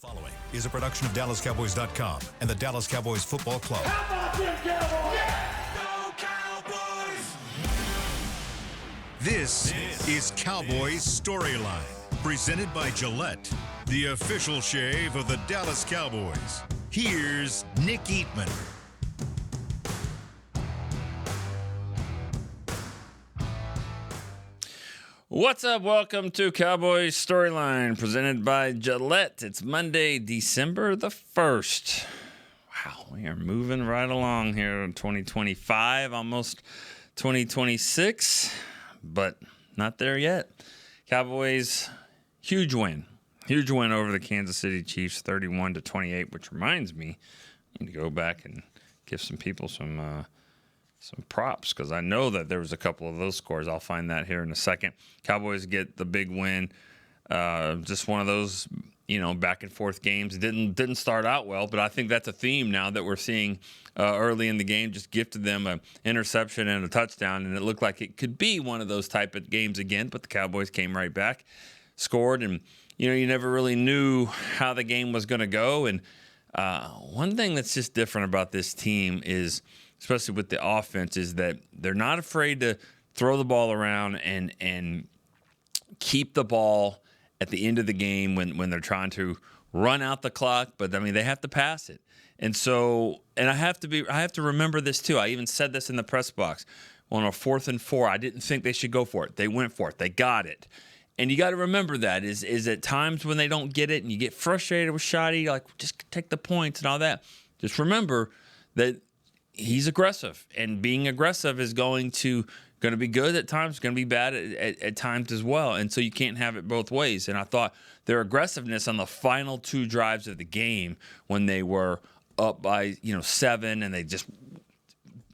Following is a production of DallasCowboys.com and the Dallas Cowboys Football Club. How about them Cowboys? Yeah. Go Cowboys! This is Cowboys Storyline, presented by Gillette, the official shave of the Dallas Cowboys. Here's Nick Eatman. What's up? Welcome to Cowboys Storyline, presented by Gillette. It's Monday, December the 1st. Wow, we are moving right along here in 2025, almost 2026, but not there yet. Cowboys, huge win over the Kansas City Chiefs, 31-28, which reminds me, I need to go back and give some people some props, because I know that there was a couple of those scores. I'll find that here in a second. Cowboys get the big win. Just one of those, back and forth games. It didn't start out well, but I think that's a theme now that we're seeing early in the game. Just gifted them an interception and a touchdown, and it looked like it could be one of those type of games again, but the Cowboys came right back, scored, and you never really knew how the game was going to go. And one thing that's just different about this team is, especially with the offense, is that they're not afraid to throw the ball around and keep the ball at the end of the game when they're trying to run out the clock. But I mean, they have to pass it. And so, and I have to remember this too. I even said this in the press box. On a 4th and 4, I didn't think they should go for it. They went for it. They got it. And you got to remember that is at times when they don't get it and you get frustrated with Shoddy, like, just take the points and all that. Just remember that he's aggressive, and being aggressive is going to be good at times, going to be bad at times as well. And so you can't have it both ways. And I thought their aggressiveness on the final 2 drives of the game, when they were up by 7, and they just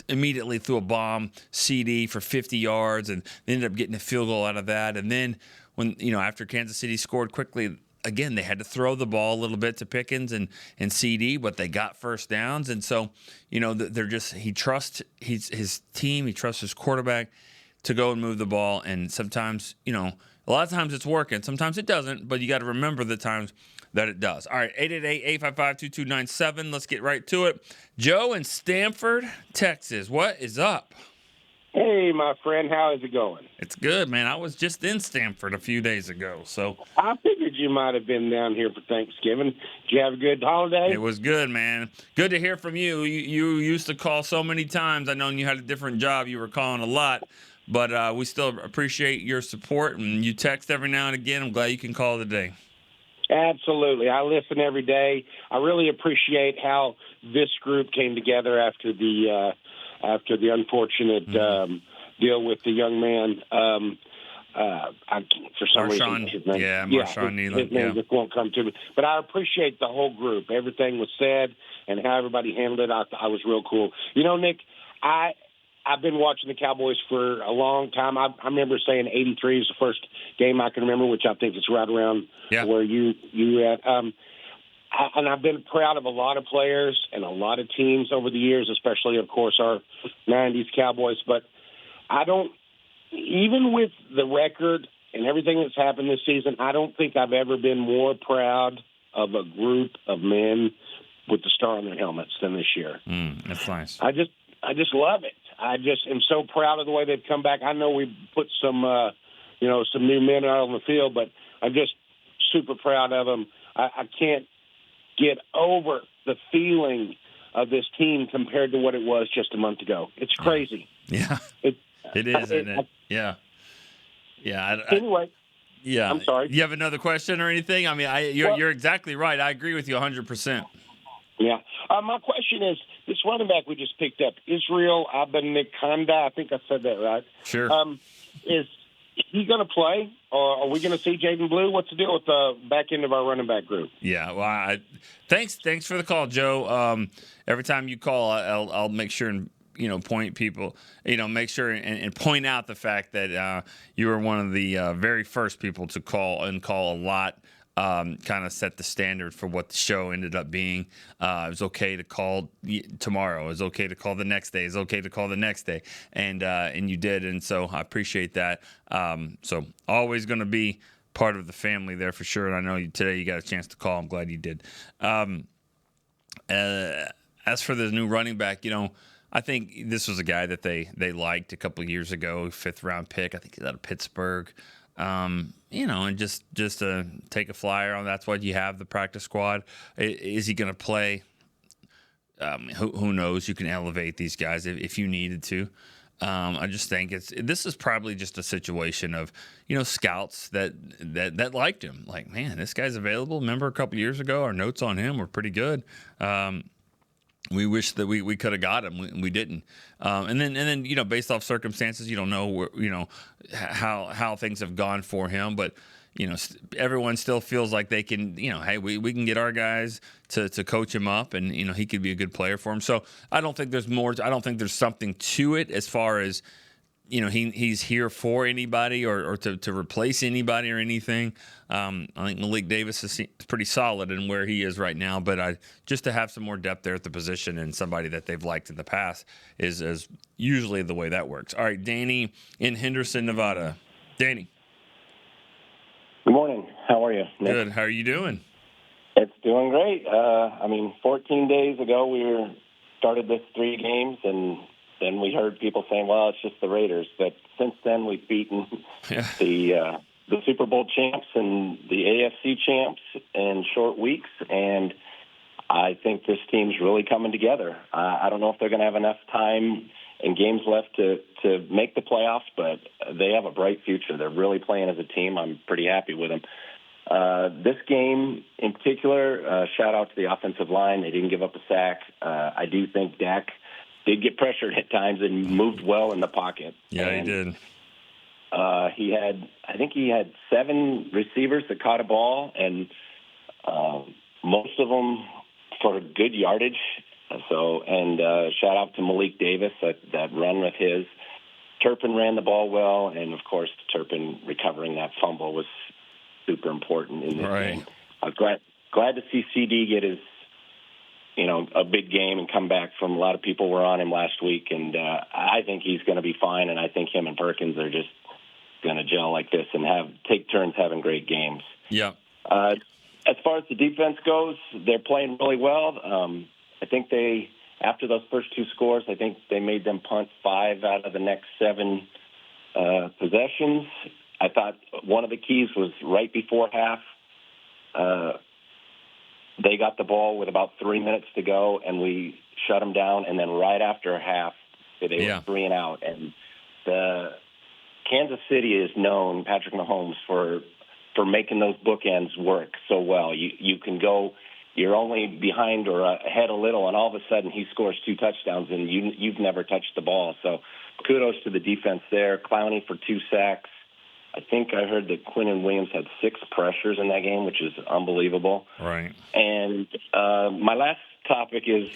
immediately threw a bomb CD for 50 yards, and they ended up getting a field goal out of that. And then when after Kansas City scored quickly, again, they had to throw the ball a little bit to Pickens and CD, but they got first downs. And so, he trusts his team, he trusts his quarterback to go and move the ball. And sometimes, a lot of times it's working. Sometimes it doesn't, but you got to remember the times that it does. All right, 888-855-2297. Let's get right to it. Joe in Stamford, Texas. What is up? Hey, my friend, how is it going? It's good, man. I was just in Stamford a few days ago, so I figured you might have been down here for Thanksgiving. Did you have a good holiday? It was good, man. Good to hear from you. You used to call so many times. I know you had a different job. You were calling a lot, but we still appreciate your support, and you text every now and again. I'm glad you can call today. Absolutely. I listen every day. I really appreciate how this group came together after the unfortunate deal with the young man. For some reason, his name, his name just won't come to me. But I appreciate the whole group. Everything was said and how everybody handled it. I was real cool. Nick, I've been watching the Cowboys for a long time. I remember saying 83 is the first game I can remember, which I think is right around where you at. And I've been proud of a lot of players and a lot of teams over the years, especially, of course, our 90s Cowboys. But I don't, even with the record and everything that's happened this season, I don't think I've ever been more proud of a group of men with the star on their helmets than this year. That's nice. I just love it. I just am so proud of the way they've come back. I know we put some new men out on the field, but I'm just super proud of them. I can't get over the feeling of this team compared to what it was just a month ago. It's crazy. Yeah, it is, isn't it? Yeah. Anyway. Yeah. I'm sorry. You have another question or anything? I mean, you're exactly right. I agree with you 100%. Yeah. My question is, this running back we just picked up, Israel Abanikanda, I think I said that right. Sure. Is he going to play, or are we going to see Jaden Blue? What's the deal with the back end of our running back group? Yeah, well, thanks for the call, Joe. Every time you call, I'll make sure and point people, make sure and point out the fact that you were one of the very first people to call a lot. Kind of set the standard for what the show ended up being. It was okay to call tomorrow. It was okay to call the next day. It's okay to call the next day, and you did, and so I appreciate that. So always going to be part of the family there for sure. And I know today you got a chance to call. I'm glad you did. As for the new running back, I think this was a guy that they liked a couple of years ago, 5th-round pick. I think he's out of Pittsburgh. And just to take a flyer on, that's what you have, the practice squad. Is he going to play? Who knows? You can elevate these guys if you needed to. I just think this is probably just a situation of, scouts that liked him. Like, man, this guy's available. Remember a couple years ago, our notes on him were pretty good. We wish that we could have got him. We didn't. And then based off circumstances, you don't know how things have gone for him. But everyone still feels like they can. Hey, we can get our guys to coach him up, and he could be a good player for him. So I don't think there's more. I don't think there's something to it as far as he's here for anybody or to replace anybody or anything. I think Malik Davis is pretty solid in where he is right now, but just to have some more depth there at the position and somebody that they've liked in the past is usually the way that works. All right, Danny in Henderson, Nevada. Danny. Good morning. How are you, Nick? Good. How are you doing? It's doing great. 14 days ago we started this 3 games, and then we heard people saying, well, it's just the Raiders. But since then we've beaten the Super Bowl champs and the AFC champs in short weeks, and I think this team's really coming together. I don't know if they're going to have enough time and games left to make the playoffs, but they have a bright future. They're really playing as a team. I'm pretty happy with them. This game in particular, shout out to the offensive line. They didn't give up a sack. I do think Dak did get pressured at times and moved well in the pocket. Yeah, he did. I think he had 7 receivers that caught a ball, and most of them for good yardage. Shout out to Malik Davis, that run with his. Turpin ran the ball well, and of course Turpin recovering that fumble was super important in this game. I was glad to see CD get his, a big game and come back from. A lot of people were on him last week, and I think he's going to be fine. And I think him and Perkins are just going to gel like this and take turns having great games. Yeah. As far as the defense goes, they're playing really well. I think after those first 2 scores, I think they made them punt 5 out of the next 7 possessions. I thought one of the keys was right before half. They got the ball with about 3 minutes to go, and we shut them down. And then right after half, they were 3 and out. And the Kansas City is known, Patrick Mahomes, for making those bookends work so well. You can go, you're only behind or ahead a little, and all of a sudden he scores 2 touchdowns, and you've never touched the ball. So kudos to the defense there. Clowney for 2 sacks. I think I heard that Quinnen Williams had 6 pressures in that game, which is unbelievable. Right. And my last topic is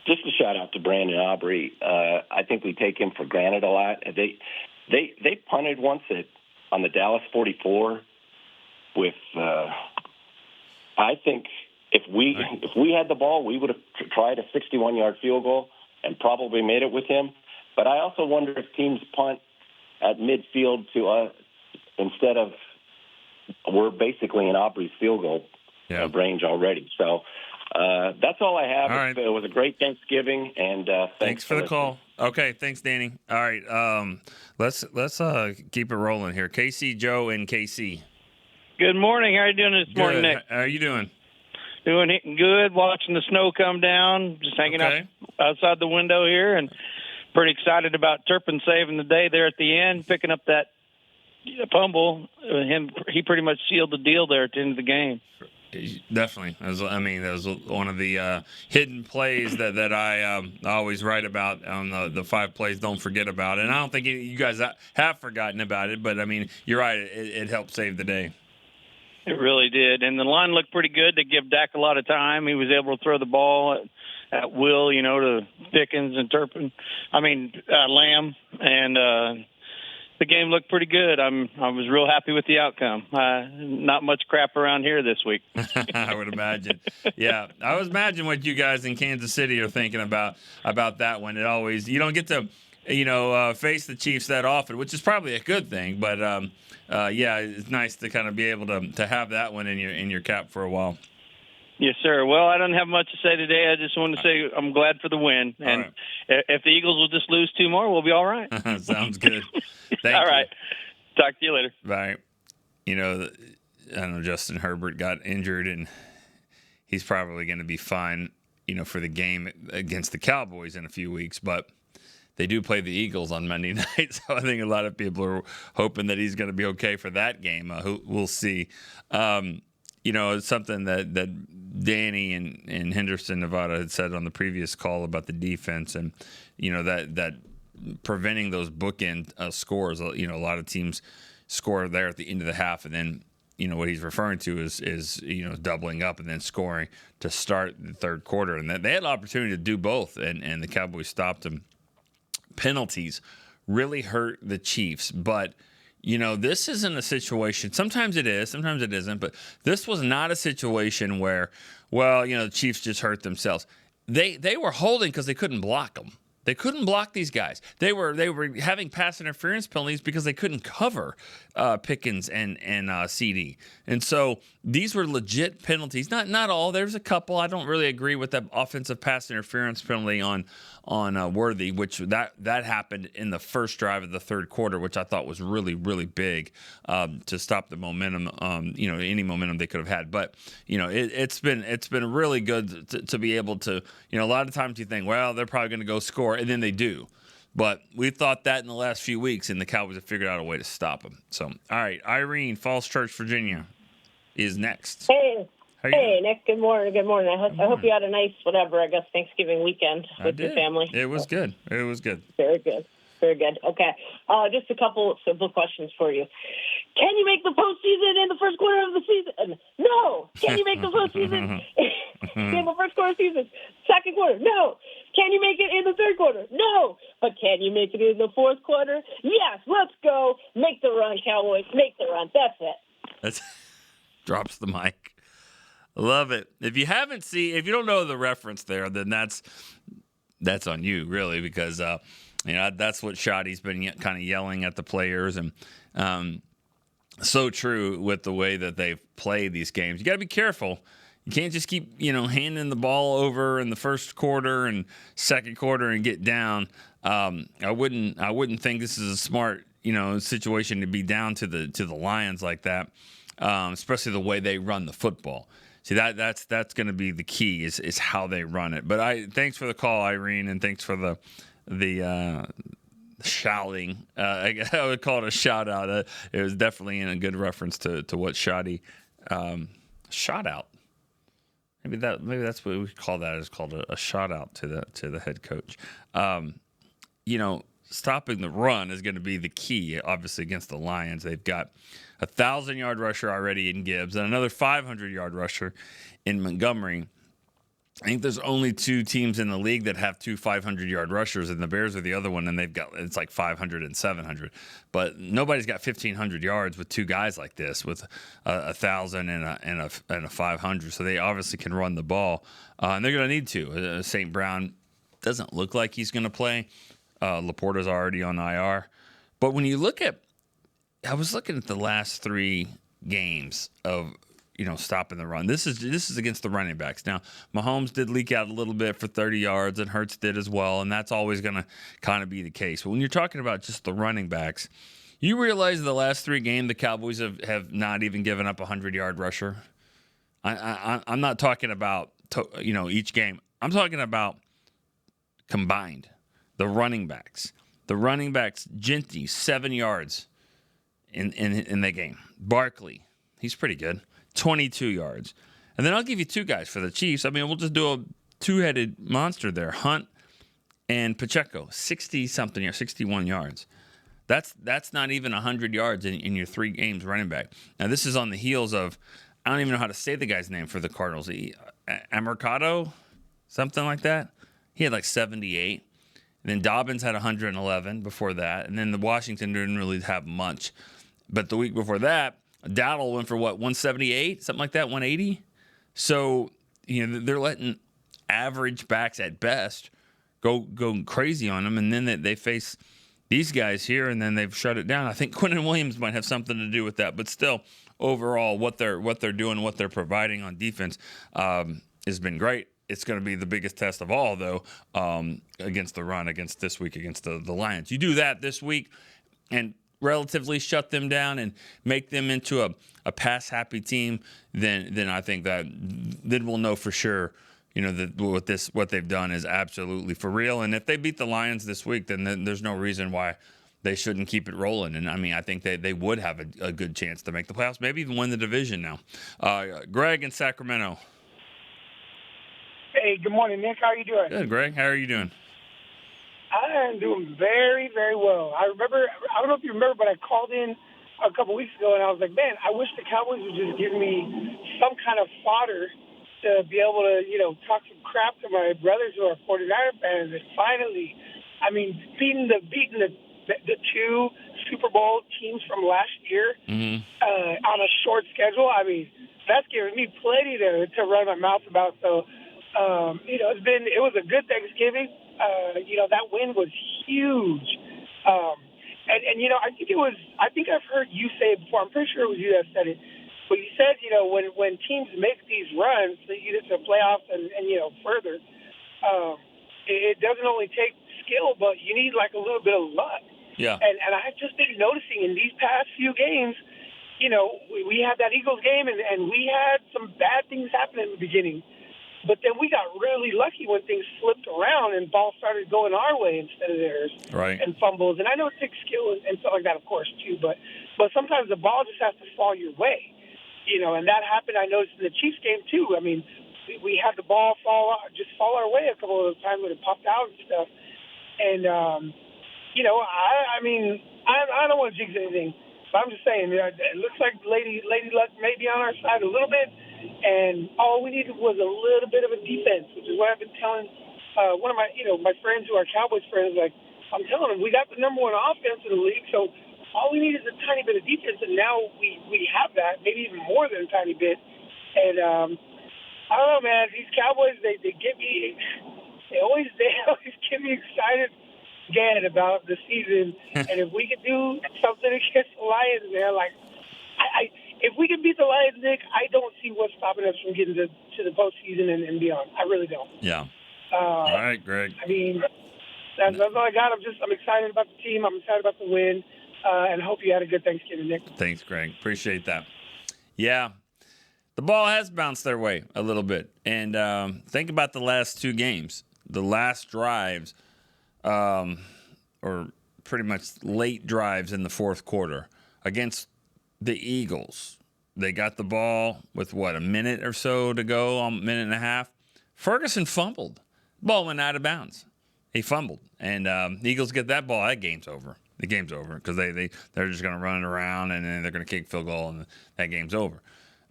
just a shout out to Brandon Aubrey. I think we take him for granted a lot. They punted once on the Dallas 44 with. I think if we had the ball, we would have tried a 61-yard field goal and probably made it with him. But I also wonder if teams punt at midfield to instead of we're basically in Aubrey's field goal range already. So that's all I have. All right. It was a great Thanksgiving, and thanks for the call. Okay, thanks, Danny. All right, let's keep it rolling here. KC, Joe, and KC. Good morning. How are you doing this morning, Nick? How are you doing? Doing good. Watching the snow come down. Just hanging out outside the window here, and pretty excited about Turpin saving the day there at the end, picking up that fumble. He pretty much sealed the deal there at the end of the game. Definitely. That was one of the hidden plays that I always write about on the 5 plays don't forget about. And I don't think you guys have forgotten about it, but, you're right. It helped save the day. It really did. And the line looked pretty good. They give Dak a lot of time. He was able to throw the ball at will, to Pickens and Lamb. And the game looked pretty good. I was real happy with the outcome. Not much crap around here this week. I would imagine. Yeah, I was imagining what you guys in Kansas City are thinking about that one. You don't get to face the Chiefs that often, which is probably a good thing. But it's nice to kind of be able to have that one in your cap for a while. Yes, sir. Well, I don't have much to say today. I just wanted to say I'm glad for the win. And right. If the Eagles will just lose 2 more, we'll be all right. Sounds good. Thank all you. right. Talk to you later. Right. I know Justin Herbert got injured, and he's probably going to be fine, for the game against the Cowboys in a few weeks. But they do play the Eagles on Monday night, so I think a lot of people are hoping that he's going to be okay for that game. We'll see. It's something that Danny and Henderson, Nevada, had said on the previous call about the defense, and that preventing those bookend scores. A lot of teams score there at the end of the half, and then what he's referring to is doubling up and then scoring to start the third quarter, and they had an opportunity to do both, and the Cowboys stopped them. Penalties really hurt the Chiefs, but this isn't a situation. Sometimes it is, sometimes it isn't. But this was not a situation where, the Chiefs just hurt themselves. They were holding because they couldn't block them. They couldn't block these guys. They were having pass interference penalties because they couldn't cover Pickens and CD. And so these were legit penalties. Not all. There's a couple. I don't really agree with that offensive pass interference penalty on Worthy, which that happened in the first drive of the third quarter, which I thought was really, really big to stop the momentum. Any momentum they could have had. But it's been really good to be able to. A lot of times you think, well, they're probably going to go score, and then they do. But we thought that in the last few weeks, and the Cowboys have figured out a way to stop them. So, all right, Irene, Falls Church, Virginia, is next. Hey, Nick. Good morning. Good morning. I hope you had a nice, Thanksgiving weekend with your family. It was good. It was good. Very good. Very good. Okay. Just a couple of simple questions for you. Can you make the postseason in the first quarter of the season? No. Can you make the postseason in the first quarter of the season? Second quarter? No. Can you make it in the third quarter? No. But can you make it in the fourth quarter? Yes. Let's go. Make the run, Cowboys. Make the run. That's it. Drops the mic. Love it. If you don't know the reference there, then that's on you, really, because that's what Shoddy's been kind of yelling at the players, and so true with the way that they've played these games. You got to be careful. You can't just keep handing the ball over in the first quarter and second quarter and get down. I wouldn't think this is a smart situation to be down to the Lions like that, especially the way they run the football. See, that's going to be the key is how they run it. But thanks for the call, Irene, and thanks for the shouting. I would call it a shout out. It was definitely in a good reference to what Shoddy shot out. Maybe that's what we call that. It's called a shout out to the head coach. Stopping the run is going to be the key, obviously, against the Lions. They've got 1,000-yard rusher already in Gibbs and another 500-yard rusher in Montgomery. I think there's only 2 teams in the league that have 2 500-yard rushers, and the Bears are the other one, and it's like 500 and 700. But nobody's got 1,500 yards with 2 guys like this, with 1,000 and a 500. So they obviously can run the ball, and they're going to need to. St. Brown doesn't look like he's going to play. Laporta's already on IR. But when you look at, I was looking at the last 3 games of stopping the run. This is against the running backs. Now, Mahomes did leak out a little bit for 30 yards, and Hurts did as well, and that's always going to kind of be the case. But when you're talking about just the running backs, you realize the last 3 games the Cowboys have not even given up a 100-yard rusher. I'm not talking about each game. I'm talking about combined. The running backs, Genty, 7 yards in the game. Barkley, he's pretty good, 22 yards. And then I'll give you 2 guys for the Chiefs. I mean, we'll just do a 2-headed monster there. Hunt and Pacheco, 60-something yards, 61 yards. That's not even 100 yards in your 3 games running back. Now, this is on the heels of, I don't even know how to say the guy's name for the Cardinals. Amercado, something like that. He had like 78. And then Dobbins had 111 before that. And then the Washington didn't really have much. But the week before that, Dowdle went for 178, something like that, 180. So, they're letting average backs at best go crazy on them. And then they face, these guys here, and then they've shut it down. I think Quinnen Williams might have something to do with that, but still, overall, what they're doing, what they're providing on defense has been great. It's going to be the biggest test of all, though, against the run, against this week, against the Lions. You do that this week and relatively shut them down and make them into a pass-happy team, then I think that then we'll know for sure, that what they've done is absolutely for real. And if they beat the Lions this week, then there's no reason why they shouldn't keep it rolling. And, I think they would have a good chance to make the playoffs, maybe even win the division now. Greg in Sacramento. Hey, good morning, Nick. How are you doing? Good, Greg. How are you doing? I am doing very, very well. I don't know if you remember, but I called in a couple weeks ago, and I was like, man, I wish the Cowboys would just give me some kind of fodder to be able to, talk some crap to my brothers who are 49er fans. And finally, beating the two Super Bowl teams from last year on a short schedule, that's giving me plenty to run my mouth about. So, it was a good Thanksgiving. That win was huge. I think I've heard you say it before. I'm pretty sure it was you that said it. But you said, when teams make these runs, either to playoffs and further, it doesn't only take skill, but you need like a little bit of luck. Yeah. And I've just been noticing in these past few games, we had that Eagles game and we had some bad things happen in the beginning. But then we got really lucky when things flipped around and balls started going our way instead of theirs. Right. And fumbles. And I know it takes skill and stuff like that, of course, too. But sometimes the ball just has to fall your way. And that happened, I noticed, in the Chiefs game, too. We had the ball fall our way a couple of times when it popped out and stuff. And, I don't want to jinx anything. But I'm just saying, it looks like Lady Luck may be on our side a little bit. And all we needed was a little bit of a defense, which is what I've been telling one of my friends who are Cowboys friends. Like, I'm telling them, we got the number one offense in the league, so all we need is a tiny bit of defense, and now we have that, maybe even more than a tiny bit. And I don't know, man. These Cowboys, they get me. They always get me excited again about the season. And if we could do something against the Lions, man, like if we can beat the Lions, Nick, I don't see what's stopping us from getting to the postseason and beyond. I really don't. Yeah. All right, Greg. That's all I got. I'm excited about the team. I'm excited about the win, and hope you had a good Thanksgiving, Nick. Thanks, Greg. Appreciate that. Yeah, the ball has bounced their way a little bit. And think about the last two games. The last drives, or pretty much late drives in the fourth quarter against the Eagles. They got the ball with, a minute or so to go, a minute and a half. Ferguson fumbled. Ball went out of bounds. He fumbled. And the Eagles get that ball, that game's over. The game's over because they're just going to run it around and then they're going to kick field goal and that game's over.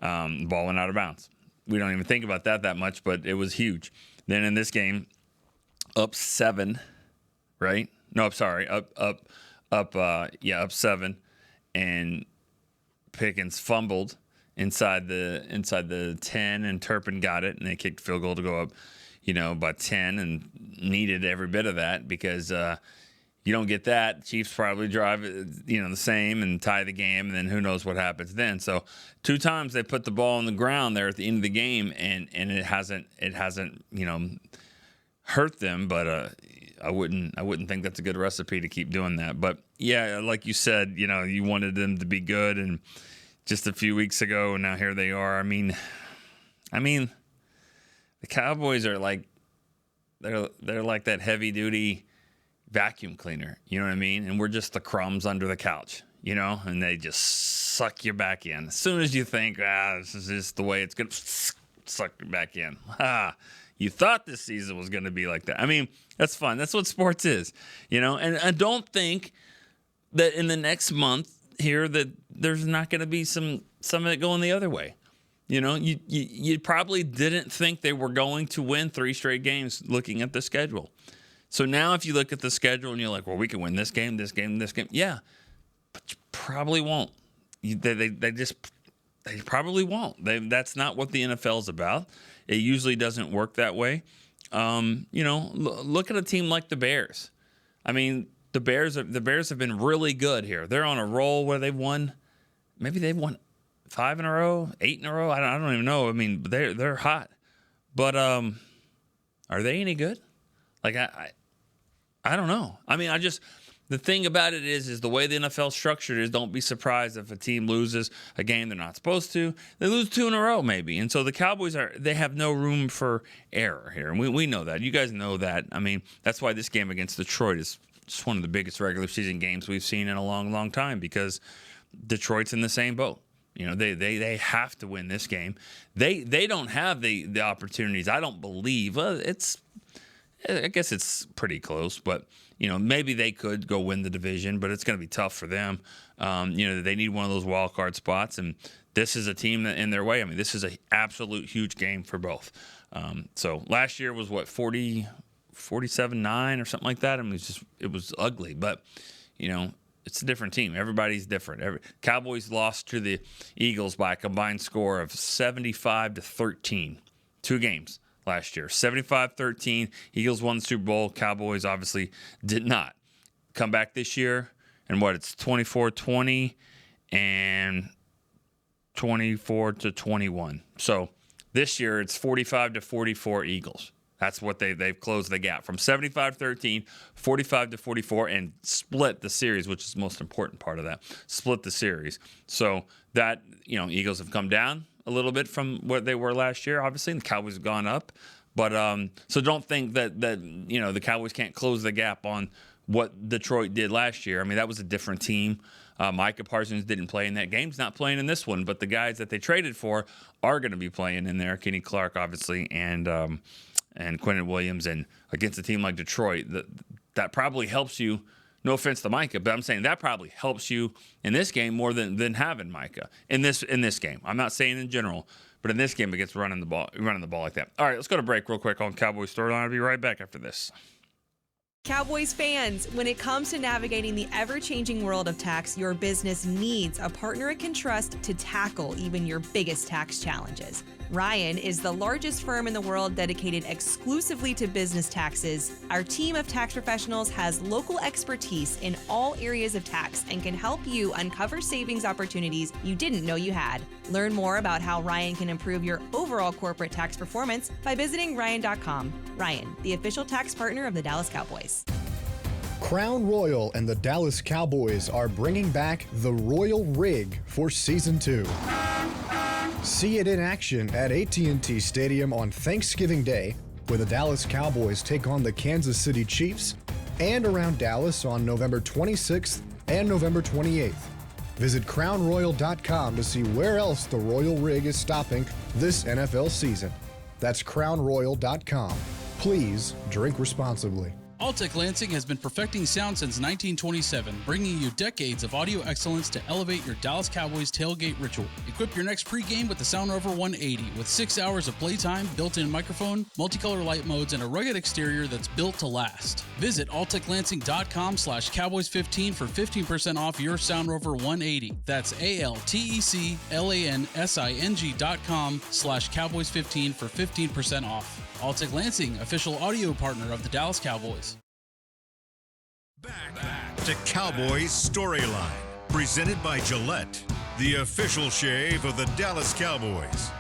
The ball went out of bounds. We don't even think about that much, but it was huge. Then in this game, up 7, right? No, I'm sorry, up 7, and Pickens fumbled inside the 10, and Turpin got it, and they kicked field goal to go up, by 10, and needed every bit of that because you don't get that. Chiefs probably drive, the same and tie the game, and then who knows what happens then. So 2 times they put the ball on the ground there at the end of the game, and it hasn't hurt them, but I wouldn't think that's a good recipe to keep doing that. But yeah, like you said, you wanted them to be good, and just a few weeks ago, and now here they are. I mean, the Cowboys are like they're like that heavy duty vacuum cleaner, you know what I mean? And we're just the crumbs under the couch, and they just suck you back in. As soon as you think, this is just the way it's going to suck you back in. You thought this season was going to be like that. That's fun. That's what sports is, and I don't think that in the next month here that there's not going to be some of it going the other way. You probably didn't think they were going to win 3 straight games looking at the schedule. So now if you look at the schedule and you're like, well, we can win this game, this game, this game. Yeah, but you probably won't. They probably won't. That's not what the NFL is about. It usually doesn't work that way. Look at a team like the Bears. The the Bears have been really good here. They're on a roll where they've won. Maybe they've won 5 in a row, 8 in a row. I don't even know. I mean, they're hot. But are they any good? Like I don't know. I mean, the thing about it is the way the NFL structured is, don't be surprised if a team loses a game they're not supposed to. They lose 2 in a row maybe. And so the Cowboys they have no room for error here. And we know that. You guys know that. I mean, that's why this game against Detroit is just one of the biggest regular season games we've seen in a long, long time, because Detroit's in the same boat. You know, they have to win this game. They don't have the opportunities, I don't believe. Well, I guess it's pretty close, but you know, maybe they could go win the division, but it's going to be tough for them. You know, they need one of those wild card spots, and this is a team that in their way. I mean, this is an absolute huge game for both. So last year was what, 47-9 or something like that. I mean, it was ugly, but you know, it's a different team. Everybody's different. Cowboys lost to the Eagles by a combined score of 75-13. 2 games last year. 75-13. Eagles won the Super Bowl. Cowboys obviously did not. Come back this year, and it's 24-20 and 24-21. So this year it's 45-44 Eagles. That's what they've closed the gap from 75-13, 45-44, and split the series, which is the most important part of that. Split the series. So that, you know, Eagles have come down a little bit from what they were last year, obviously, and the Cowboys have gone up. But so don't think that you know, the Cowboys can't close the gap on what Detroit did last year. I mean, that was a different team. Micah Parsons didn't play in that game. He's not playing in this one, but the guys that they traded for are going to be playing in there. Kenny Clark, obviously, and Quentin Williams. And against a team like Detroit, that probably helps you. No offense to Micah, but I'm saying that probably helps you in this game more than having Micah in this game. I'm not saying in general, but in this game against running the ball like that. All right, let's go to break real quick on Cowboys Storyline. I'll be right back after this. Cowboys fans, when it comes to navigating the ever-changing world of tax, your business needs a partner it can trust to tackle even your biggest tax challenges. Ryan is the largest firm in the world dedicated exclusively to business taxes. Our team of tax professionals has local expertise in all areas of tax and can help you uncover savings opportunities you didn't know you had. Learn more about how Ryan can improve your overall corporate tax performance by visiting Ryan.com. Ryan, the official tax partner of the Dallas Cowboys. Crown Royal and the Dallas Cowboys are bringing back the Royal Rig for Season 2. See it in action at AT&T Stadium on Thanksgiving Day, where the Dallas Cowboys take on the Kansas City Chiefs, and around Dallas on November 26th and November 28th. Visit crownroyal.com to see where else the Royal Rig is stopping this NFL season. That's crownroyal.com. Please drink responsibly. Altec Lansing has been perfecting sound since 1927, bringing you decades of audio excellence to elevate your Dallas Cowboys tailgate ritual. Equip your next pregame with the Sound Rover 180 with 6 hours of playtime, built-in microphone, multicolor light modes, and a rugged exterior that's built to last. Visit alteclansing.com/Cowboys15 for 15% off your Sound Rover 180. That's alteclansing.com/Cowboys15 for 15% off. Altec Lansing, official audio partner of the Dallas Cowboys. Back to Cowboys Storyline, presented by Gillette, the official shave of the Dallas Cowboys.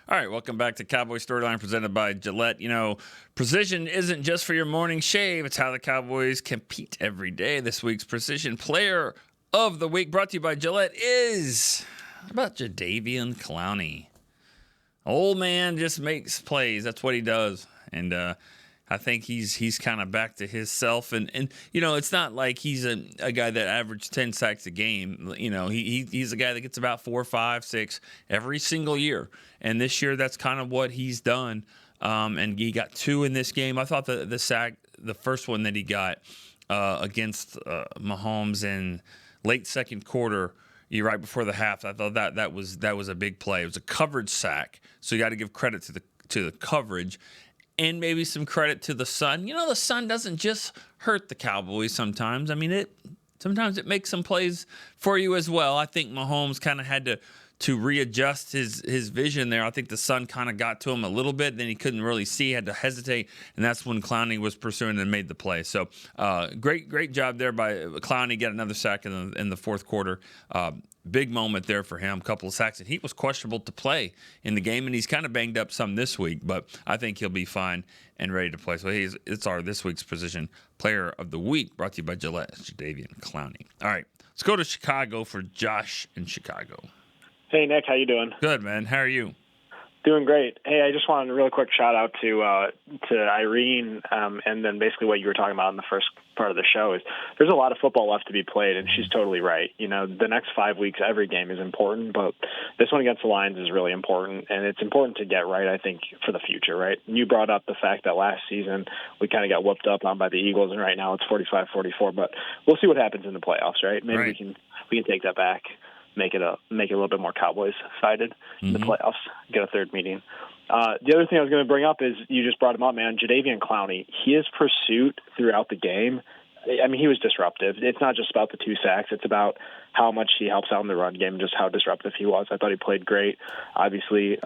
All right, welcome back to Cowboy Storyline, presented by Gillette. You know, precision isn't just for your morning shave. It's how the Cowboys compete every day. This week's Precision Player of the Week, brought to you by Gillette, is... How about Jadeveon Clowney? Old man just makes plays. That's what he does. And I think he's kind of back to his self. And you know, it's not like he's a guy that averaged 10 sacks a game. You know, he's a guy that gets about 4, 5, 6 every single year. And this year, that's kind of what he's done. And he got 2 in this game. I thought the sack, the first one that he got against Mahomes in late second quarter, right before the half, I thought that was a big play. It was a coverage sack, so you got to give credit to the coverage, and maybe some credit to the sun. You know, the sun doesn't just hurt the Cowboys sometimes. I mean, sometimes it makes some plays for you as well. I think Mahomes kind of had to readjust his vision there. I think the sun kind of got to him a little bit. Then he couldn't really see, had to hesitate, and that's when Clowney was pursuing and made the play. So great job there by Clowney. Got another sack in the fourth quarter. Big moment there for him, a couple of sacks. And he was questionable to play in the game, and he's kind of banged up some this week, but I think he'll be fine and ready to play. So it's our this week's position player of the week, brought to you by Gillette, Jadeveon Clowney. All right, let's go to Chicago for Josh in Chicago. Hey, Nick, how you doing? Good, man. How are you? Doing great. Hey, I just wanted a real quick shout out to Irene, and then basically what you were talking about in the first part of the show is there's a lot of football left to be played, and she's totally right. You know, the next 5 weeks, every game is important, but this one against the Lions is really important, and it's important to get right, I think, for the future, right? You brought up the fact that last season we kind of got whooped up on by the Eagles, and right now it's 45-44, but we'll see what happens in the playoffs, right? Maybe we can take that back. Make it a little bit more Cowboys-sided in the playoffs, get a third meeting. The other thing I was going to bring up is you just brought him up, man, Jadeveon Clowney. His pursuit throughout the game, I mean, he was disruptive. It's not just about the 2 sacks. It's about how much he helps out in the run game and just how disruptive he was. I thought he played great. Obviously,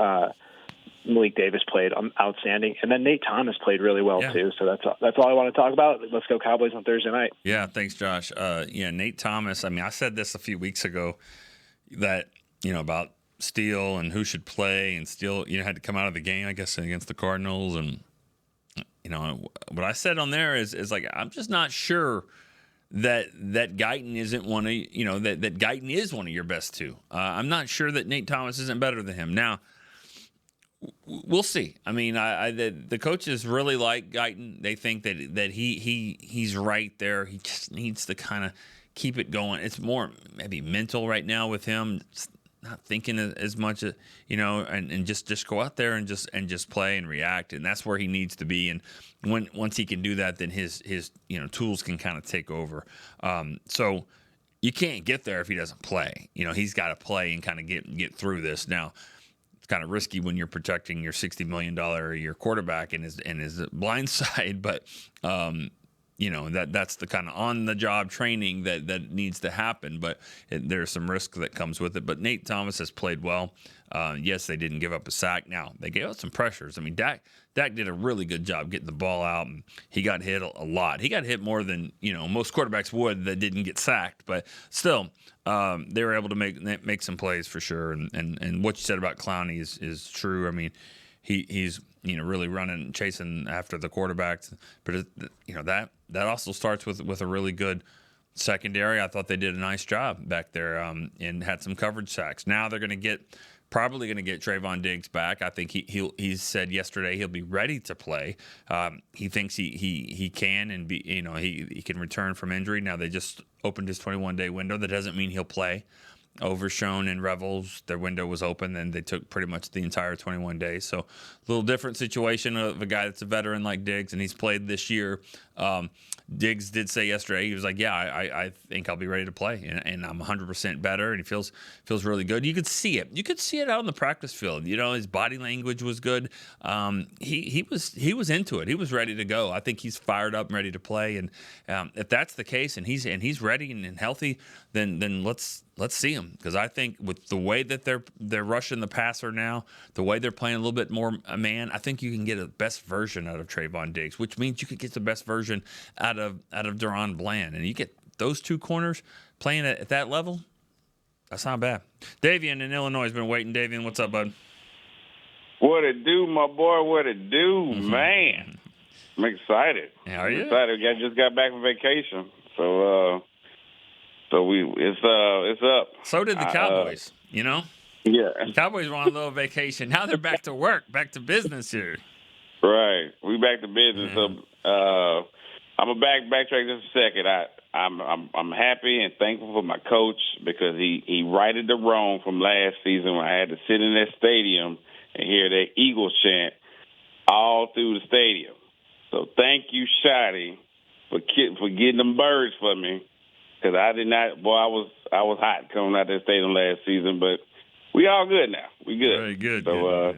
Malik Davis played outstanding. And then Nate Thomas played really well, too. So that's all I want to talk about. Let's go Cowboys on Thursday night. Yeah, thanks, Josh. Nate Thomas, I mean, I said this a few weeks ago, that, about Steele and who should play, and Steele, had to come out of the game, I guess, against the Cardinals. And, what I said on there is like, I'm just not sure that Guyton isn't one of, that Guyton is one of your best 2. I'm not sure that Nate Thomas isn't better than him. Now, we'll see. I mean, the coaches really like Guyton. They think that he's right there. He just needs to kind of keep it going. It's more maybe mental right now with him, not thinking as much, and just go out there and just play and react, and that's where he needs to be. And once he can do that, then his tools can kind of take over. So you can't get there if he doesn't play. He's got to play and kind of get through this. Now, it's kind of risky when you're protecting your $60 million a year quarterback and his blind side, but that's the kind of on-the-job training that needs to happen, but there's some risk that comes with it. But Nate Thomas has played well. Yes, they didn't give up a sack. Now, they gave up some pressures. I mean, Dak did a really good job getting the ball out, and he got hit a lot. He got hit more than, most quarterbacks would that didn't get sacked, but still, they were able to make some plays for sure. And what you said about Clowney is true. I mean, he's really running and chasing after the quarterbacks, but that also starts with a really good secondary. I thought they did a nice job back there, and had some coverage sacks. Now they're probably going to get Trayvon Diggs back. I think he said yesterday he'll be ready to play. He thinks he can and be, he can return from injury. Now they just opened his 21-day window. That doesn't mean he'll play. Overshone and Revels, their window was open, and they took pretty much the entire 21 days. So a little different situation of a guy that's a veteran like Diggs, and he's played this year. Diggs did say yesterday, he was like, I think I'll be ready to play, and I'm 100% better, and he feels really good. You could see it. You could see it out in the practice field. His body language was good. He was into it. He was ready to go. I think he's fired up and ready to play, and if that's the case, and he's ready and healthy, then let's see him, because I think with the way that they're rushing the passer now, the way they're playing a little bit more man, I think you can get a best version out of Trayvon Diggs, which means you could get the best version out of Deron Bland, and you get those 2 corners playing at that level. That's not bad. Davian in Illinois has been waiting. Davian, what's up, bud? What it do, my boy? What it do, man? I'm excited. How are you? Excited. I just got back from vacation, so it's up. So did the Cowboys. Yeah. The Cowboys were on a little vacation. Now they're back to work, back to business here. Right. We back to business. So I'm gonna backtrack just a second. I'm happy and thankful for my coach, because he righted the wrong from last season when I had to sit in that stadium and hear that Eagles chant all through the stadium. So thank you, Shotty, for getting them birds for me, because I did not. Boy, I was hot coming out that stadium last season, but we all good now. We good. Very good. So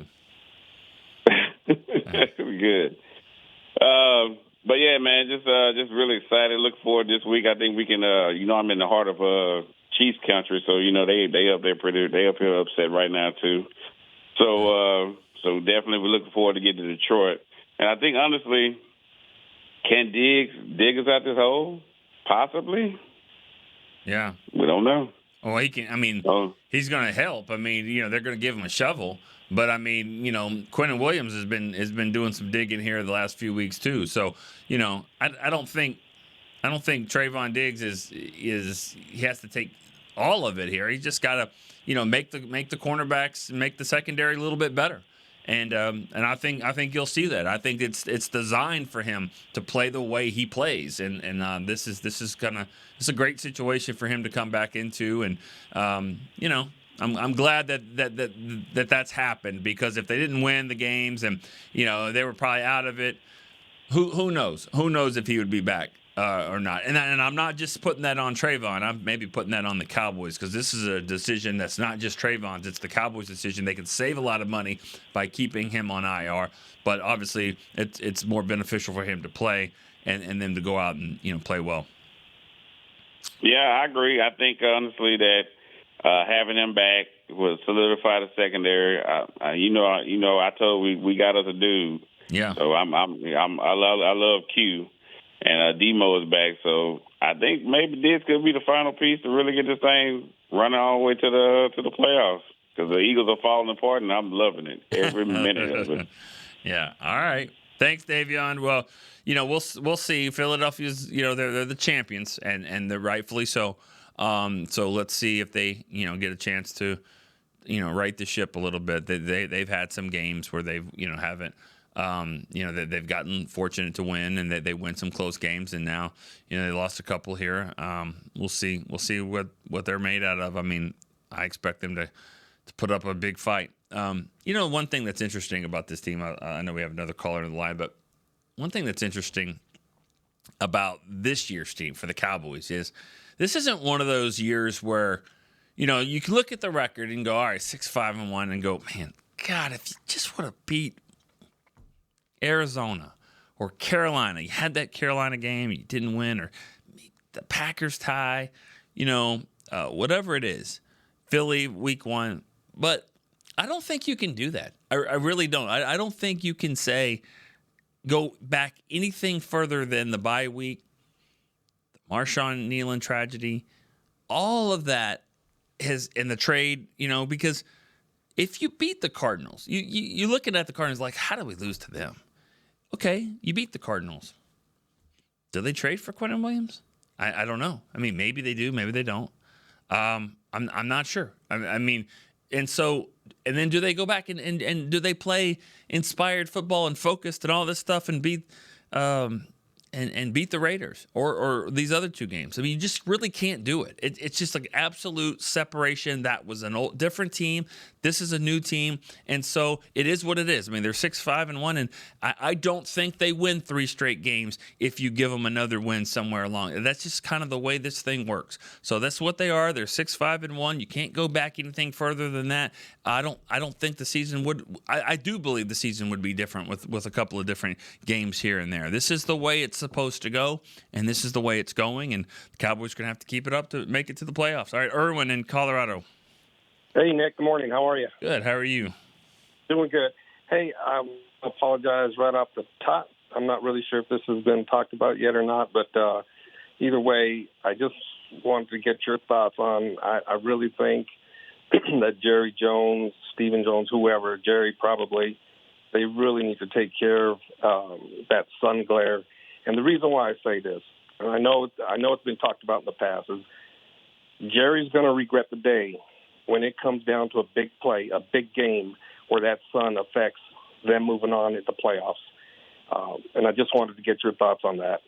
we good. But yeah, man, just really excited. Look forward this week. I think we can. I'm in the heart of Chiefs country, so they up there they up here upset right now too. So definitely we're looking forward to getting to Detroit. And I think honestly, can dig us out this hole? Possibly. Yeah. We don't know. Well, he can. I mean, he's going to help. I mean, they're going to give him a shovel. But I mean, Quentin Williams has been doing some digging here the last few weeks too. So, I don't think Trayvon Diggs is he has to take all of it here. He's just got to, make the cornerbacks, make the secondary a little bit better. And I think you'll see that. I think it's designed for him to play the way he plays, and this is a great situation for him to come back into, and I'm glad that's happened, because if they didn't win the games and they were probably out of it, who knows if he would be back or not. And I'm not just putting that on Trayvon. I'm maybe putting that on the Cowboys, because this is a decision that's not just Trayvon's. It's the Cowboys' decision. They can save a lot of money by keeping him on IR, but obviously it's more beneficial for him to play and them to go out and play well. Yeah, I agree. I think honestly that having him back will solidify the secondary. I told we got us a dude. Yeah. So I love Q. And Demo is back, so I think maybe this could be the final piece to really get this thing running all the way to the playoffs, because the Eagles are falling apart, and I'm loving it every minute of it. Yeah. All right. Thanks, Davion. Well, we'll see. Philadelphia's, they're the champions, and they're rightfully so. So let's see if they, get a chance to, right the ship a little bit. They've had some games where they've, haven't. They've gotten fortunate to win, and they win some close games, and now they lost a couple here. We'll see what they're made out of. I mean, I expect them to put up a big fight. One thing that's interesting about this team, I know we have another caller in the line, but one thing that's interesting about this year's team for the Cowboys is this isn't one of those years where you can look at the record and go, all right, 6-5-1, and go, man, God, if you just would have beat Arizona or Carolina, you had that Carolina game, you didn't win, or the Packers tie, whatever it is, Philly week 1. But I don't think you can do that. I really don't. I don't think you can go back anything further than the bye week, the Marshawn Nealon tragedy, all of that in the trade, because if you beat the Cardinals, you're looking at the Cardinals like, how did we lose to them? Okay, you beat the Cardinals. Do they trade for Quentin Williams? I don't know. I mean, maybe they do, maybe they don't. I'm not sure. I mean, and then do they go back and do they play inspired football and focused and all this stuff and beat and beat the Raiders or these other two games? I mean, you just really can't do it. It's just like absolute separation. That was an old different team. This is a new team, and so it is what it is. I mean, they're 6-5-1, and I don't think they win 3 straight games if you give them another win somewhere along. That's just kind of the way this thing works. So that's what they are. They're 6-5-1. You can't go back anything further than that. I don't think the season would. I do believe the season would be different with a couple of different games here and there. This is the way it's supposed to go, and this is the way it's going. And the Cowboys are going to have to keep it up to make it to the playoffs. All right, Erwin in Colorado. Hey, Nick. Good morning. How are you? Good. How are you? Doing good. Hey, I apologize right off the top. I'm not really sure if this has been talked about yet or not, but either way, I just wanted to get your thoughts on. I really think that Jerry Jones, Stephen Jones, whoever, Jerry probably, they really need to take care of that sun glare. And the reason why I say this, and I know it's been talked about in the past, is Jerry's going to regret the day when it comes down to a big play, a big game, where that sun affects them moving on into playoffs. And I just wanted to get your thoughts on that.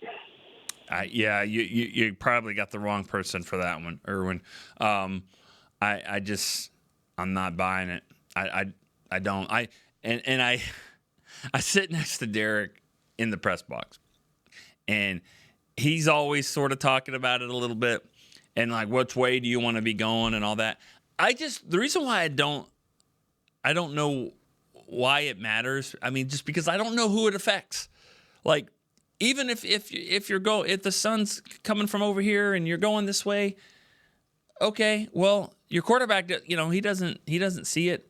Yeah, you probably got the wrong person for that one, Erwin. I'm not buying it. I don't. I sit next to Derek in the press box, and he's always sort of talking about it a little bit, and like, which way do you want to be going and all that. The reason why I don't know why it matters. I mean, just because I don't know who it affects. Like, even if the sun's coming from over here and you're going this way, okay, well, your quarterback, he doesn't see it,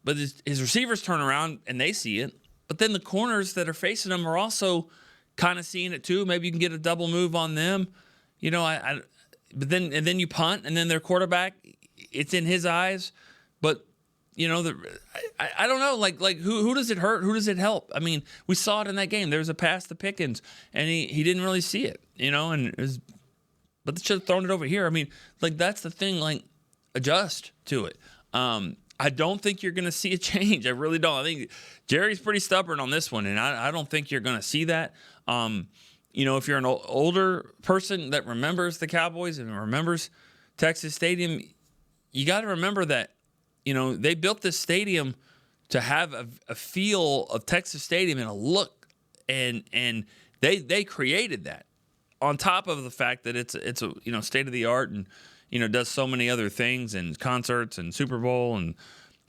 but his receivers turn around and they see it. But then the corners that are facing him are also kind of seeing it too. Maybe you can get a double move on them, but then you punt, and then their quarterback, it's in his eyes. But I don't know, like who does it hurt? Who does it help? I mean, we saw it in that game. There was a pass to Pickens, and he didn't really see it, and it was, but they should have thrown it over here. I mean, like, that's the thing. Like, adjust to it. I don't think you're going to see a change. I really don't. I think Jerry's pretty stubborn on this one, and I don't think you're going to see that. If you're an older person that remembers the Cowboys and remembers Texas Stadium, you got to remember that, they built this stadium to have a feel of Texas Stadium and a look, and they created that on top of the fact that it's a state of the art and does so many other things and concerts and Super Bowl and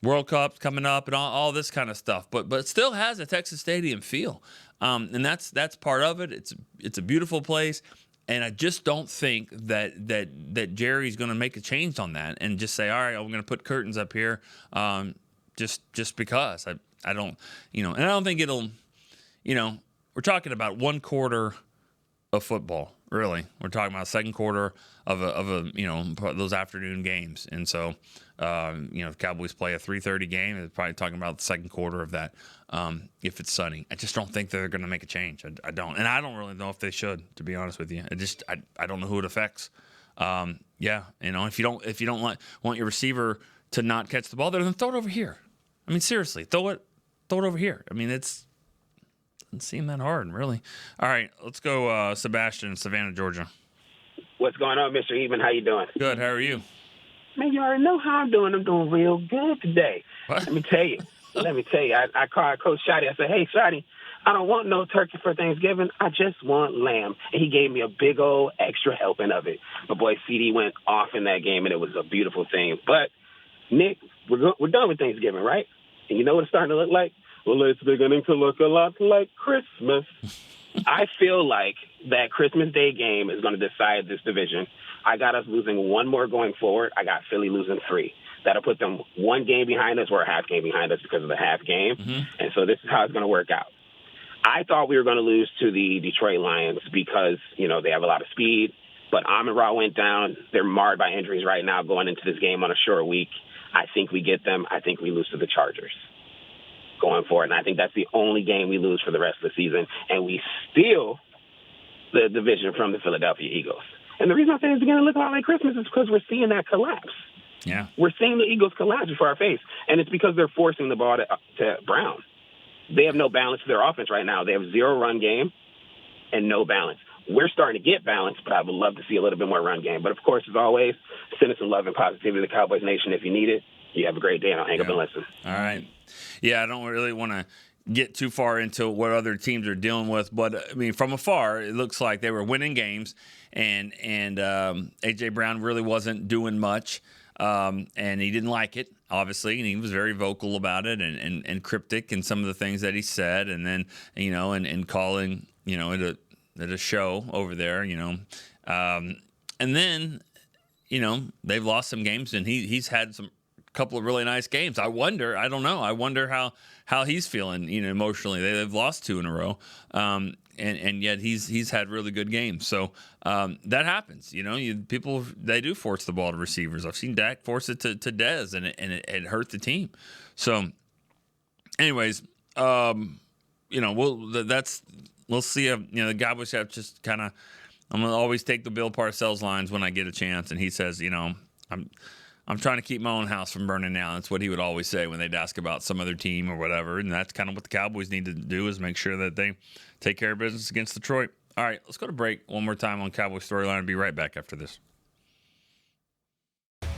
World Cups coming up and all this kind of stuff, but it still has a Texas Stadium feel, and that's part of it. It's a beautiful place, and I just don't think that Jerry's going to make a change on that and just say, all right, I'm going to put curtains up here, just because I don't, and I don't think it'll, we're talking about one quarter of football. Really, we're talking about second quarter of a those afternoon games, and so the Cowboys play a 3:30 game. They're probably talking about the second quarter of that. If it's sunny, I just don't think they're going to make a change. I don't, and I don't really know if they should, to be honest with you. I don't know who it affects. If you don't want your receiver to not catch the ball, then throw it over here. I mean, seriously, throw it over here. I mean, doesn't seem that hard, really. All right, let's go, Sebastian in Savannah, Georgia. What's going on, Mr. Eatman? How you doing? Good. How are you? Man, you already know how I'm doing. I'm doing real good today. What? Let me tell you. I called Coach Shotty. I said, hey, Shotty, I don't want no turkey for Thanksgiving. I just want lamb. And he gave me a big old extra helping of it. My boy CD went off in that game, and it was a beautiful thing. But, Nick, we're done with Thanksgiving, right? And you know what it's starting to look like? Well, it's beginning to look a lot like Christmas. I feel like that Christmas Day game is going to decide this division. I got us losing one more going forward. I got Philly losing 3. That'll put them one game behind us or a half game behind us because of the half game. Mm-hmm. And so this is how it's going to work out. I thought we were going to lose to the Detroit Lions because, they have a lot of speed. But Amon-Ra went down. They're marred by injuries right now going into this game on a short week. I think we get them. I think we lose to the Chargers going forward. And I think that's the only game we lose for the rest of the season. And we steal the division from the Philadelphia Eagles. And the reason I say it's beginning to look a lot like Christmas is because we're seeing that collapse. Yeah. We're seeing the Eagles collapse before our face. And it's because they're forcing the ball to Brown. They have no balance to their offense right now. They have 0 run game and no balance. We're starting to get balance, but I would love to see a little bit more run game. But, of course, as always, send us some love and positivity to the Cowboys Nation if you need it. You have a great day, and I'll hang up and listen. All right. Yeah, I don't really want to get too far into what other teams are dealing with, but I mean, from afar, it looks like they were winning games, and A.J. Brown really wasn't doing much, and he didn't like it, obviously, and he was very vocal about it and cryptic in some of the things that he said, and then and calling at a show over there, and then they've lost some games, and he's had some couple of really nice games. I wonder how he's feeling, emotionally. They've lost 2 in a row, and yet he's had really good games. So that happens. People, they do force the ball to receivers. I've seen Dak force it to Dez, and it hurt the team. So, anyways, we'll see. The Cowboys have just kind of. I'm gonna always take the Bill Parcells lines when I get a chance, and he says, I'm trying to keep my own house from burning down. That's what he would always say when they'd ask about some other team or whatever. And that's kind of what the Cowboys need to do, is make sure that they take care of business against Detroit. All right, let's go to break one more time on Cowboys Storyline and be right back after this.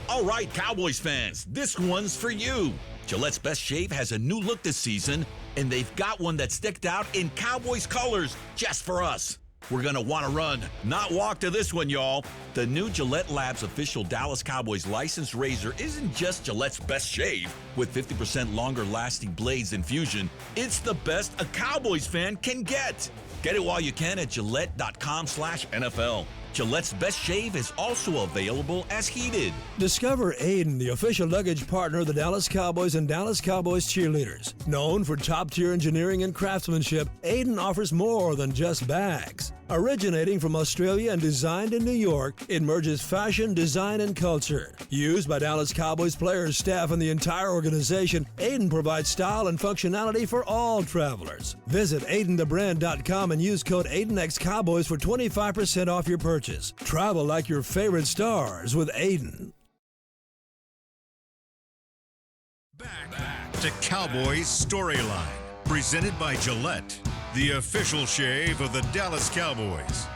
All right, Cowboys fans, this one's for you. Gillette's Best Shave has a new look this season, and they've got one that sticked out in Cowboys colors just for us. We're going to want to run, not walk to this one, y'all. The new Gillette Labs official Dallas Cowboys licensed razor isn't just Gillette's best shave. With 50% longer lasting blades than Fusion, it's the best a Cowboys fan can get. Get it while you can at Gillette.com/NFL. Gillette's Best Shave is also available as heated. Discover Aiden, the official luggage partner of the Dallas Cowboys and Dallas Cowboys cheerleaders. Known for top-tier engineering and craftsmanship, Aiden offers more than just bags. Originating from Australia and designed in New York, it merges fashion, design, and culture. Used by Dallas Cowboys players, staff, and the entire organization, Aiden provides style and functionality for all travelers. Visit AidenTheBrand.com and use code AidenXCowboys for 25% off your purchase. Travel like your favorite stars with Aiden. Back to Cowboys Storyline, presented by Gillette, the official shave of the Dallas Cowboys.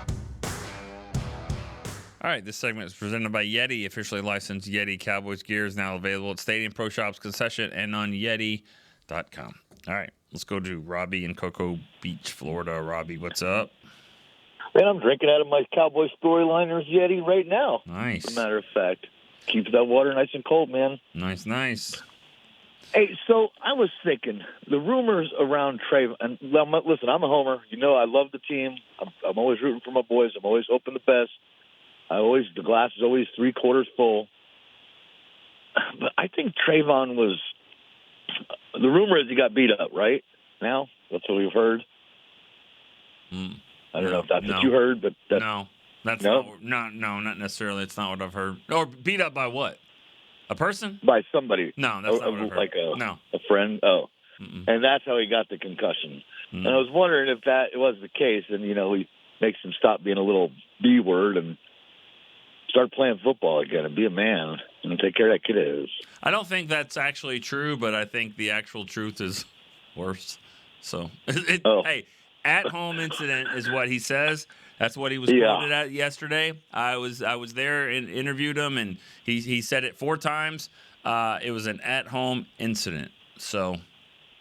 All right, this segment is presented by Yeti, officially licensed Yeti Cowboys gear is now available at Stadium Pro Shops concession and on Yeti.com. All right, let's go to Robbie in Cocoa Beach, Florida. Robbie, what's up? Man, I'm drinking out of my Cowboy Storyliners Yeti right now. Nice. As a matter of fact. Keeps that water nice and cold, man. Nice. Hey, so I was thinking, the rumors around Trayvon, and listen, I'm a homer. You know I love the team. I'm always rooting for my boys. I'm always hoping the best. The glass is always 3/4 full. But I think Trayvon the rumor is he got beat up, right? Now? That's what we've heard. I don't know if that's what you heard, but not necessarily. It's not what I've heard. Or beat up by what? A person? By somebody. No, that's not what I've heard. Like no. A friend? Oh. Mm-mm. And that's how he got the concussion. Mm-hmm. And I was wondering if that was the case, and, he makes him stop being a little B-word and start playing football again and be a man and take care of that kid. I don't think that's actually true, but I think the actual truth is worse. So, hey, at-home incident is what he says. That's what he was quoted at yesterday. I was there and interviewed him, and he said it 4 times. It was an at-home incident. So,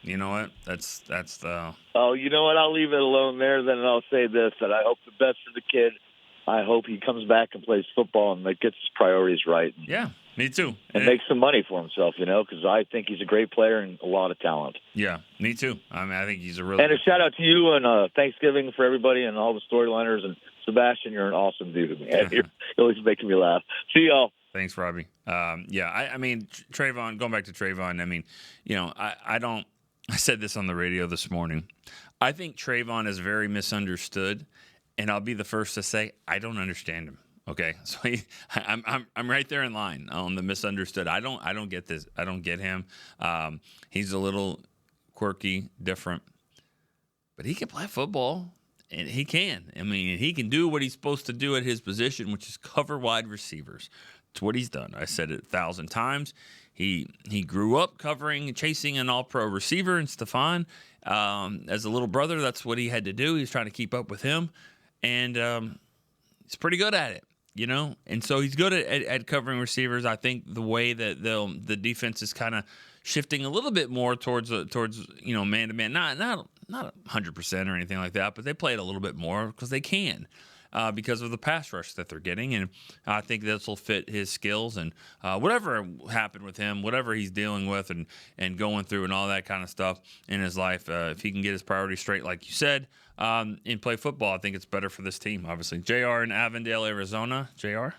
you know what? That's the. Oh, you know what? I'll leave it alone there. Then I'll say this: that I hope the best for the kid. I hope he comes back and plays football and gets his priorities right. Yeah, me too. And makes some money for himself, because I think he's a great player and a lot of talent. Yeah, me too. I mean, I think he's a really. And a shout out to you and Thanksgiving for everybody and all the Storyliners. And Sebastian, you're an awesome dude, man. You're always making me laugh. See y'all. Thanks, Robbie. I mean, Trayvon. Going back to Trayvon. I mean, I don't. I said this on the radio this morning. I think Trayvon is very misunderstood. And I'll be the first to say I don't understand him. Okay, so I'm right there in line on the misunderstood. I don't get this. I don't get him. He's a little quirky, different, but he can play football, and he can. I mean, he can do what he's supposed to do at his position, which is cover wide receivers. It's what he's done. I said it 1,000 times. He grew up chasing an All-Pro receiver in Stephon. As a little brother, that's what he had to do. He was trying to keep up with him. And he's pretty good at it, And so he's good at covering receivers. I think the way that the defense is kind of shifting a little bit more towards man to man, not 100% or anything like that, but they play it a little bit more because they can. Because of the pass rush that they're getting. And I think this will fit his skills. And whatever happened with him, whatever he's dealing with and going through and all that kind of stuff in his life, if he can get his priorities straight, like you said, and play football, I think it's better for this team, obviously. JR in Avondale, Arizona. JR?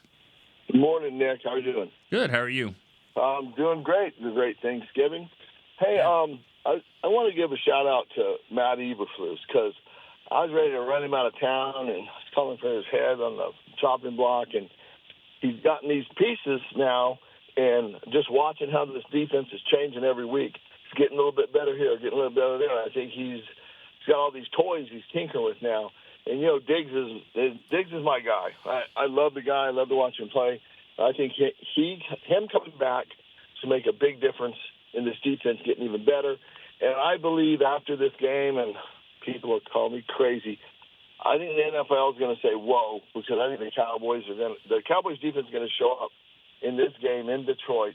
Good morning, Nick. How are you doing? Good. How are you? I'm doing great. It was a great Thanksgiving. Hey, I want to give a shout-out to Matt Eberflus because I was ready to run him out of town and calling for his head on the chopping block. And he's gotten these pieces now, and just watching how this defense is changing every week. It's getting a little bit better here, getting a little better there. I think he's got all these toys he's tinkering with now. And, Diggs is my guy. I love the guy. I love to watch him play. I think him coming back to make a big difference in this defense getting even better. And I believe after this game, and people will call me crazy, I think the NFL is going to say, whoa, because I think the Cowboys defense is going to show up in this game in Detroit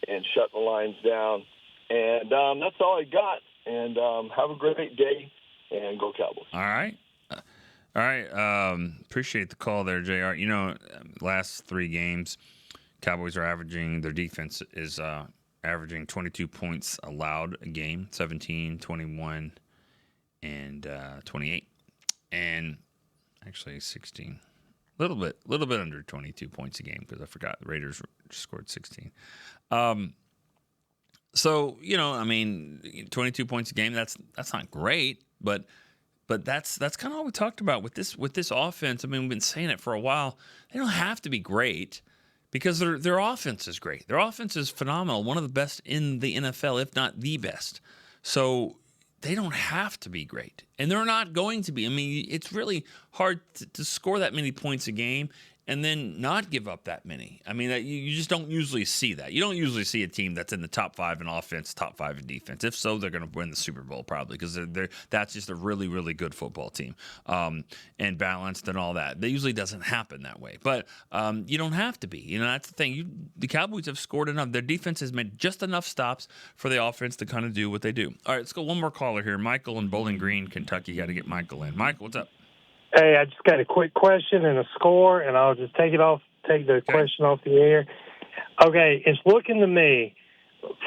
and shut the Lions down. And that's all I got. And have a great day, and go Cowboys. All right. Appreciate the call there, JR. Last 3 games, Cowboys are averaging, their defense is averaging 22 points allowed a game, 17, 21, and 28. And actually 16. little bit under 22 points a game because I forgot the Raiders scored 16. So, 22 points a game, that's not great, but that's kind of what we talked about with this offense. I mean, we've been saying it for a while. They don't have to be great because their offense is great. Their offense is phenomenal, one of the best in the NFL, if not the best. So they don't have to be great, and they're not going to be. I mean, it's really hard to score that many points a game and then not give up that many. I mean, you just don't usually see that. You don't usually see a team that's in the top 5 in offense, top 5 in defense. If so, they're going to win the Super Bowl probably because that's just a really, really good football team and balanced and all that. That usually doesn't happen that way. But you don't have to be. That's the thing. The Cowboys have scored enough. Their defense has made just enough stops for the offense to kind of do what they do. All right, let's go one more caller here. Michael in Bowling Green, Kentucky. Got to get Michael in. Michael, what's up? Hey, I just got a quick question and a score, and I'll just take the question off the air. Okay, it's looking to me,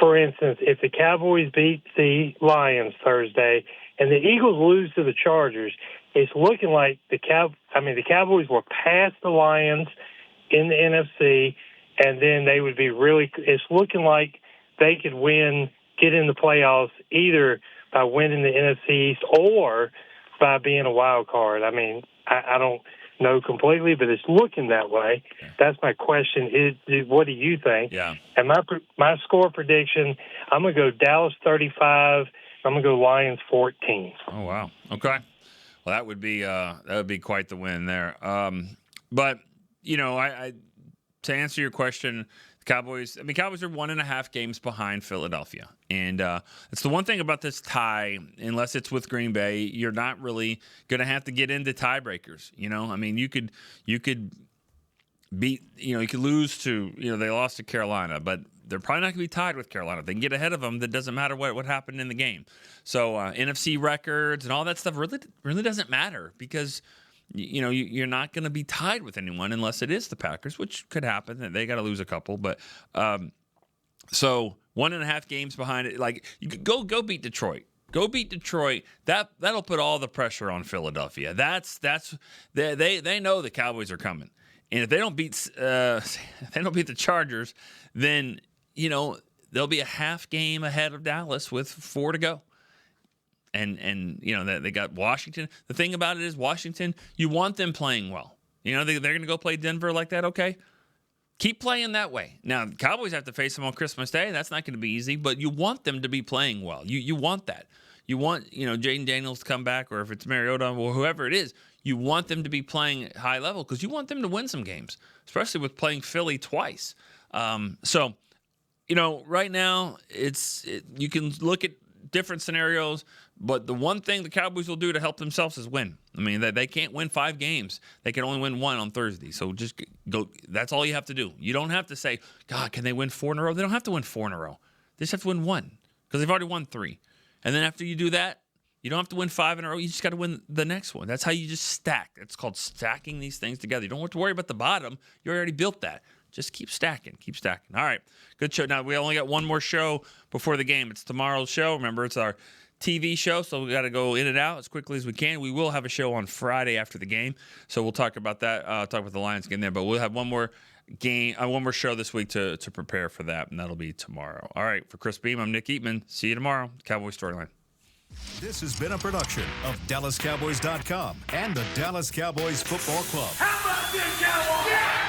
for instance, if the Cowboys beat the Lions Thursday and the Eagles lose to the Chargers, it's looking like the Cowboys were past the Lions in the NFC, and then they would be it's looking like they could get in the playoffs either by winning the NFC East or by being a wild card. I mean, I don't know completely, but it's looking that way. That's my question. What do you think? Yeah. And my score prediction, I'm going to go Dallas 35. I'm going to go Lions 14. Oh, wow. Okay. Well, that would be quite the win there. But, I to answer your question, Cowboys are 1.5 games behind Philadelphia. And it's the one thing about this tie, unless it's with Green Bay, you're not really going to have to get into tiebreakers. I mean, you could beat, you could lose to, they lost to Carolina, but they're probably not going to be tied with Carolina. If they can get ahead of them, that doesn't matter what happened in the game. So NFC records and all that stuff really doesn't matter because you're not going to be tied with anyone unless it is the Packers, which could happen. They got to lose a couple, but so 1.5 games behind it. Like you could go beat Detroit. Go beat Detroit. That'll put all the pressure on Philadelphia. They know the Cowboys are coming, and if they don't beat the Chargers, then they'll be a half game ahead of Dallas with 4 to go. And they got Washington. The thing about it is Washington, you want them playing well. They're going to go play Denver like that, okay? Keep playing that way. Now, the Cowboys have to face them on Christmas Day. That's not going to be easy, but you want them to be playing well. You want that. You want, Jaden Daniels to come back, or if it's Mariota or whoever it is, you want them to be playing at high level because you want them to win some games, especially with playing Philly twice. So, right now, you can look at different scenarios, but the one thing the Cowboys will do to help themselves is win. I mean, they can't win 5 games. They can only win 1 on Thursday. So just go. That's all you have to do. You don't have to say, God, can they win 4 in a row? They don't have to win 4 in a row. They just have to win 1 because they've already won 3. And then after you do that, you don't have to win 5 in a row. You just got to win the next one. That's how you just stack. It's called stacking these things together. You don't have to worry about the bottom. You already built that. Just keep stacking. Keep stacking. All right. Good show. Now, we only got one more show before the game. It's tomorrow's show. Remember, it's our TV show, so we got to go in and out as quickly as we can. We will have a show on Friday after the game, so we'll talk about that, talk about the Lions game there. But we'll have one more show this week to prepare for that, and that'll be tomorrow. All right. For Chris Beam, I'm Nick Eatman. See you tomorrow. Cowboy Storyline. This has been a production of DallasCowboys.com and the Dallas Cowboys Football Club. How about this, Cowboys? Yeah!